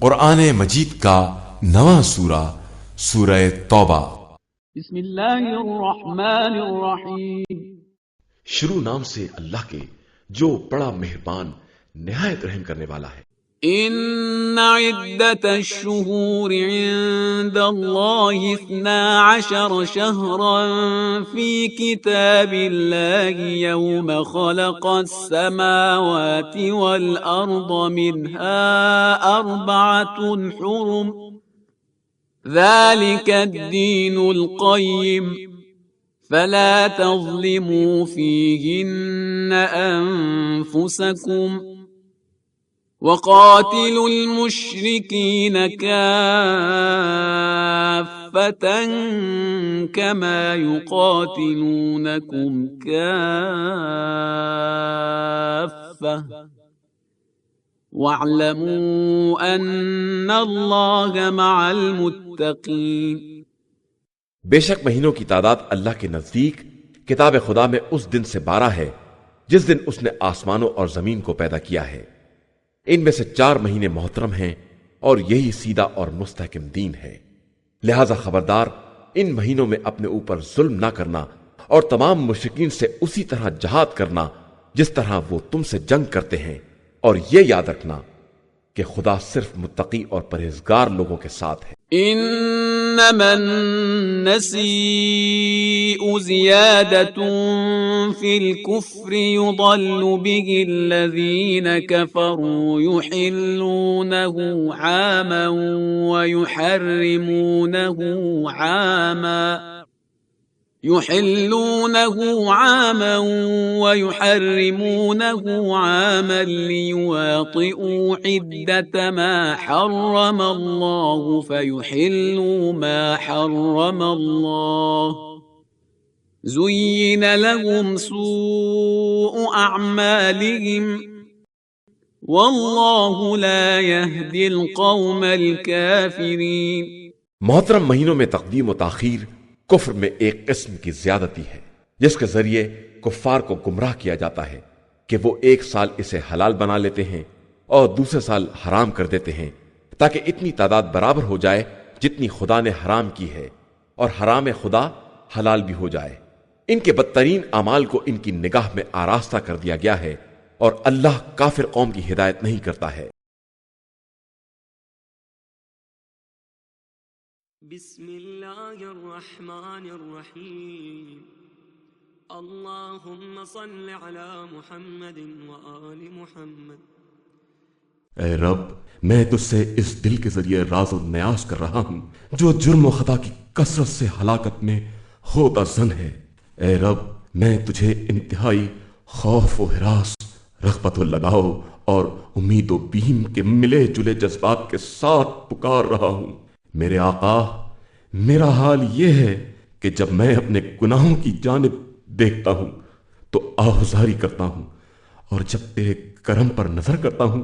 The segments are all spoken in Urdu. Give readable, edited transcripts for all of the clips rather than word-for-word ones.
قرآن مجید کا نواں سورہ سورہ توبہ۔ بسم اللہ الرحمن الرحیم۔ شروع نام سے اللہ کے جو بڑا مہربان نہایت رحم کرنے والا ہے۔ ان عدت الشہور عند اللہ 12 شہرا فی کتاب اللہ یوم خلق السماوات والارض منها 4 حرم ذلك الدین القیم فلا تظلموا فیہن انفسکم وقاتلوا المشركين كافة كما يقاتلونكم كافة واعلموا أن الله مع المتقين۔ بے شک مہینوں کی تعداد اللہ کے نزدیک کتاب خدا میں اس دن سے 12 ہے جس دن اس نے آسمانوں اور زمین کو پیدا کیا ہے۔ ان میں سے 4 مہینے محترم ہیں اور یہی سیدھا اور مستحکم دین ہے، لہذا خبردار ان مہینوں میں اپنے اوپر ظلم نہ کرنا اور تمام مشرکین سے اسی طرح جہاد کرنا جس طرح وہ تم سے جنگ کرتے ہیں، اور یہ یاد رکھنا کہ خدا صرف متقی اور پرہیزگار لوگوں کے ساتھ ہے۔ انما النسیء زیادة فی الكفر يضل به الذین كفروا يحلونه عاما ويحرمونه عاما ليواطئوا عدة ما حرم الله فيحلوا ما حرم الله زين لهم سوء أعمالهم والله لا يهدي القوم الكافرين۔ محترم مہینوں میں تقدیم و تاخیر کفر میں ایک قسم کی زیادتی ہے جس کے ذریعے کفار کو گمراہ کیا جاتا ہے کہ وہ ایک سال اسے حلال بنا لیتے ہیں اور دوسرے سال حرام کر دیتے ہیں تاکہ اتنی تعداد برابر ہو جائے جتنی خدا نے حرام کی ہے اور حرام خدا حلال بھی ہو جائے۔ ان کے بدترین اعمال کو ان کی نگاہ میں آراستہ کر دیا گیا ہے اور اللہ کافر قوم کی ہدایت نہیں کرتا ہے۔ بسم اللہ الرحمن الرحیم۔ اللہم صل علی محمد وآل محمد۔ اے رب، میں تجھ سے اس دل کے ذریعے راز و نیاز کر رہا ہوں جو جرم و خطا کی کثرت سے ہلاکت میں ہوتا زن ہے۔ اے رب، میں تجھے انتہائی خوف و ہراس، رغبت و لگاؤ اور امید و بیم کے ملے جلے جذبات کے ساتھ پکار رہا ہوں۔ میرے آقا، میرا حال یہ ہے کہ جب میں اپنے گناہوں کی جانب دیکھتا ہوں تو آہذاری کرتا ہوں، اور جب تیرے کرم پر نظر کرتا ہوں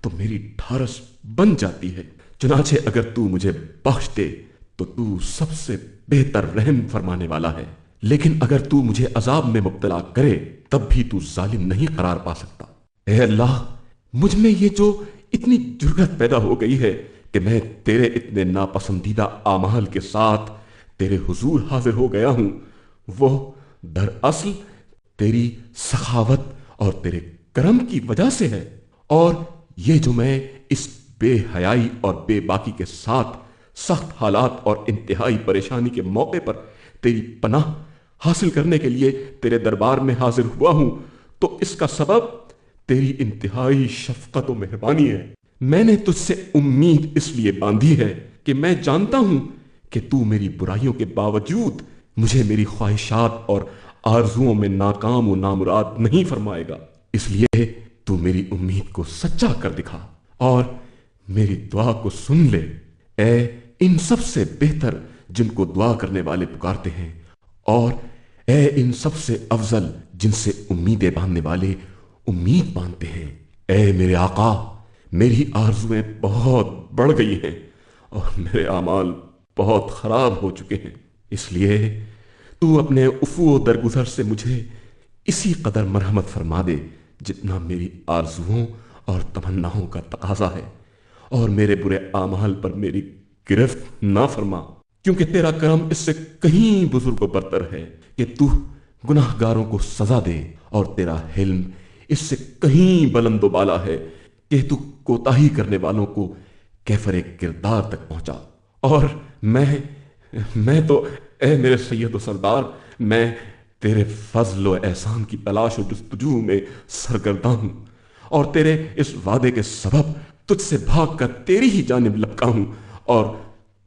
تو میری ڈھارس بن جاتی ہے۔ چنانچہ اگر تو مجھے بخش دے تو تو سب سے بہتر رحم فرمانے والا ہے، لیکن اگر تو مجھے عذاب میں مبتلا کرے تب بھی تو ظالم نہیں قرار پا سکتا۔ اے اللہ، مجھ میں یہ جو اتنی جرأت پیدا ہو گئی ہے کہ میں تیرے اتنے ناپسندیدہ اعمال کے ساتھ تیرے حضور حاضر ہو گیا ہوں، وہ دراصل تیری سخاوت اور تیرے کرم کی وجہ سے ہے، اور یہ جو میں اس بے حیائی اور بے باکی کے ساتھ سخت حالات اور انتہائی پریشانی کے موقع پر تیری پناہ حاصل کرنے کے لیے تیرے دربار میں حاضر ہوا ہوں، تو اس کا سبب تیری انتہائی شفقت و مہربانی ہے۔ میں نے تجھ سے امید اس لیے باندھی ہے کہ میں جانتا ہوں کہ تو میری برائیوں کے باوجود مجھے میری خواہشات اور آرزوؤں میں ناکام و نامراد نہیں فرمائے گا، اس لیے تو میری امید کو سچا کر دکھا اور میری دعا کو سن لے۔ اے ان سب سے بہتر جن کو دعا کرنے والے پکارتے ہیں، اور اے ان سب سے افضل جن سے امیدیں باندھنے والے امید باندھتے ہیں۔ اے میرے آقا، میری آرزویں بہت بڑھ گئی ہیں اور میرے اعمال بہت خراب ہو چکے ہیں، اس لیے تو اپنے عفو و درگزر سے مجھے اسی قدر مرحمت فرما دے جتنا میری آرزوؤں اور تمناؤں کا تقاضا ہے، اور میرے برے اعمال پر میری گرفت نہ فرما، کیونکہ تیرا کرم اس سے کہیں بزرگ و برتر ہے کہ تو گناہ گاروں کو سزا دے، اور تیرا حلم اس سے کہیں بلند و بالا ہے کہ تو کوتاہی کرنے والوں کو کیفر کردار تک پہنچا۔ اور میں تو اے میرے سید و سردار، میں تیرے فضل و احسان کی تلاش و جستجو میں سرگرداں ہوں، اور تیرے اس وعدے کے سبب تجھ سے بھاگ کر تیری ہی جانب لپکا ہوں، اور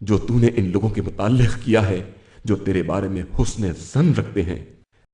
جو تو نے ان لوگوں کے متعلق کیا ہے جو تیرے بارے میں حسن ظن رکھتے ہیں،